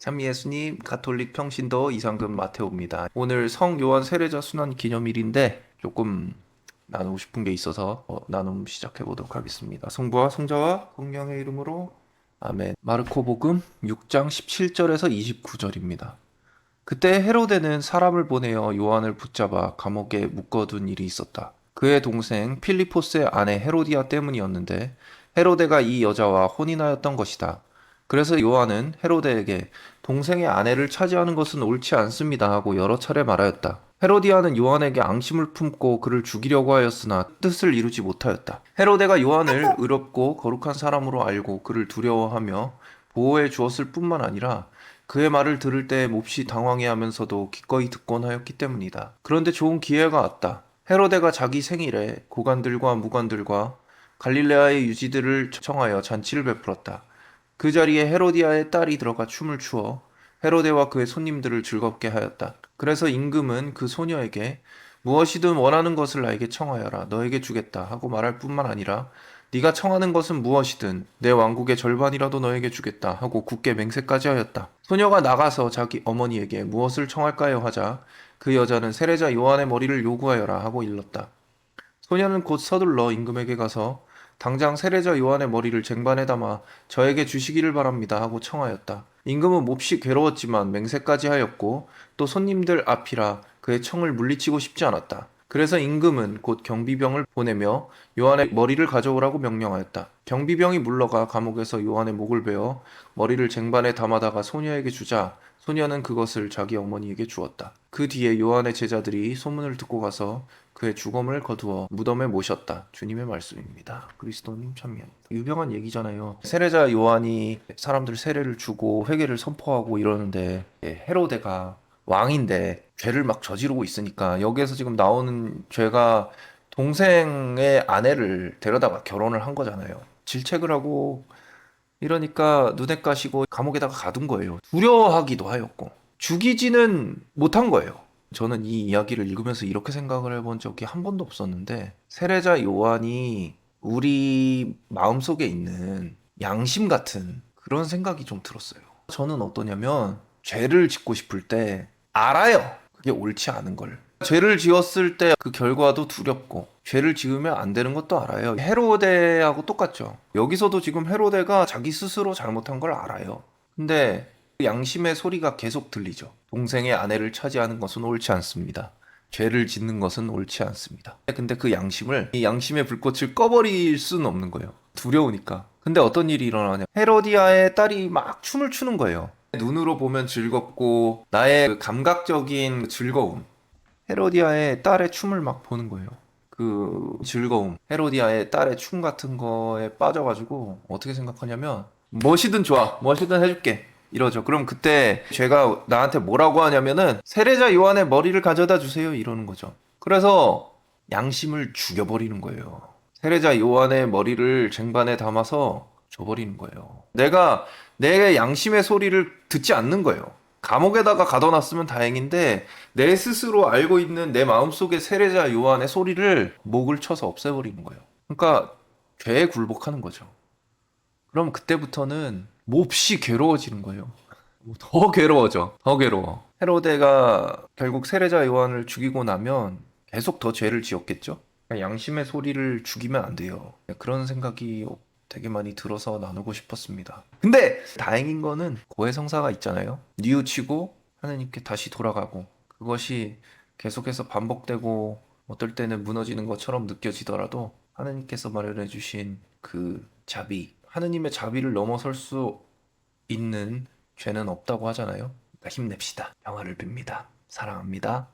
참예수님 가톨릭 평신도 이상금 마테오입니다. 오늘 성 요한 세례자 순환 기념일인데 조금 나누고 싶은 게 있어서 나눔 시작해 보도록 하겠습니다. 성부와 성자와 성령의 이름으로 아멘. 마르코복음 6장 17절에서 29절입니다. 그때 헤로데는 사람을 보내어 요한을 붙잡아 감옥에 묶어둔 일이 있었다. 그의 동생 필리포스의 아내 헤로디아 때문이었는데 헤로데가 이 여자와 혼인하였던 것이다. 그래서 요한은 헤로데에게 동생의 아내를 차지하는 것은 옳지 않습니다 하고 여러 차례 말하였다. 헤로디아는 요한에게 앙심을 품고 그를 죽이려고 하였으나 뜻을 이루지 못하였다. 헤로데가 요한을 의롭고 거룩한 사람으로 알고 그를 두려워하며 보호해 주었을 뿐만 아니라 그의 말을 들을 때 몹시 당황해하면서도 기꺼이 듣곤 하였기 때문이다. 그런데 좋은 기회가 왔다. 헤로데가 자기 생일에 고관들과 무관들과 갈릴레아의 유지들을 청하여 잔치를 베풀었다. 그 자리에 헤로디아의 딸이 들어가 춤을 추어 헤로데와 그의 손님들을 즐겁게 하였다. 그래서 임금은 그 소녀에게 무엇이든 원하는 것을 나에게 청하여라. 너에게 주겠다 하고 말할 뿐만 아니라 네가 청하는 것은 무엇이든 내 왕국의 절반이라도 너에게 주겠다 하고 굳게 맹세까지 하였다. 소녀가 나가서 자기 어머니에게 무엇을 청할까요 하자 그 여자는 세례자 요한의 머리를 요구하여라 하고 일렀다. 소녀는 곧 서둘러 임금에게 가서 당장 세례자 요한의 머리를 쟁반에 담아 저에게 주시기를 바랍니다 하고 청하였다. 임금은 몹시 괴로웠지만 맹세까지 하였고 또 손님들 앞이라 그의 청을 물리치고 싶지 않았다. 그래서 임금은 곧 경비병을 보내며 요한의 머리를 가져오라고 명령하였다. 경비병이 물러가 감옥에서 요한의 목을 베어 머리를 쟁반에 담아다가 소녀에게 주자 소녀는 그것을 자기 어머니에게 주었다. 그 뒤에 요한의 제자들이 소문을 듣고 가서 그의 죽음을 거두어 무덤에 모셨다. 주님의 말씀입니다. 그리스도님 참여합니다. 유명한 얘기잖아요. 세례자 요한이 사람들 세례를 주고 회개를 선포하고 이러는데 헤로데가 왕인데 죄를 막 저지르고 있으니까 여기에서 지금 나오는 죄가 동생의 아내를 데려다가 결혼을 한 거잖아요. 질책을 하고 이러니까 눈에 까시고 감옥에다가 가둔 거예요. 두려워하기도 하였고 죽이지는 못한 거예요. 저는 이 이야기를 읽으면서 이렇게 생각을 해본 적이 한 번도 없었는데 세례자 요한이 우리 마음속에 있는 양심 같은 그런 생각이 좀 들었어요. 저는 어떠냐면 죄를 짓고 싶을 때 알아요. 그게 옳지 않은 걸. 죄를 지었을 때 그 결과도 두렵고 죄를 지으면 안 되는 것도 알아요. 헤로데하고 똑같죠. 여기서도 지금 헤로데가 자기 스스로 잘못한 걸 알아요. 근데 양심의 소리가 계속 들리죠. 동생의 아내를 차지하는 것은 옳지 않습니다. 죄를 짓는 것은 옳지 않습니다. 근데 그 양심을, 이 양심의 불꽃을 꺼버릴 수는 없는 거예요. 두려우니까. 근데 어떤 일이 일어나냐. 헤로디아의 딸이 막 춤을 추는 거예요. 눈으로 보면 즐겁고 나의 그 감각적인 즐거움. 헤로디아의 딸의 춤을 막 보는 거예요. 그 즐거움. 헤로디아의 딸의 춤 같은 거에 빠져가지고 어떻게 생각하냐면 무엇이든 좋아. 무엇이든 해줄게. 이러죠. 그럼 그때 제가 나한테 뭐라고 하냐면은 세례자 요한의 머리를 가져다 주세요. 이러는 거죠. 그래서 양심을 죽여버리는 거예요. 세례자 요한의 머리를 쟁반에 담아서 줘버리는 거예요. 내가 내 양심의 소리를 듣지 않는 거예요. 감옥에다가 가둬놨으면 다행인데 내 스스로 알고 있는 내 마음속의 세례자 요한의 소리를 목을 쳐서 없애버리는 거예요. 그러니까 죄에 굴복하는 거죠. 그럼 그때부터는 몹시 괴로워지는 거예요. 더 괴로워져. 더 괴로워. 헤로데가 결국 세례자 요한을 죽이고 나면 계속 더 죄를 지었겠죠? 양심의 소리를 죽이면 안 돼요. 그런 생각이 되게 많이 들어서 나누고 싶었습니다. 근데 다행인 거는 고해성사가 있잖아요. 뉘우치고 하나님께 다시 돌아가고 그것이 계속해서 반복되고 어떨 때는 무너지는 것처럼 느껴지더라도 하나님께서 마련해 주신 그 자비, 하느님의 자비를 넘어설 수 있는 죄는 없다고 하잖아요. 그러니까 힘냅시다. 평화를 빕니다. 사랑합니다.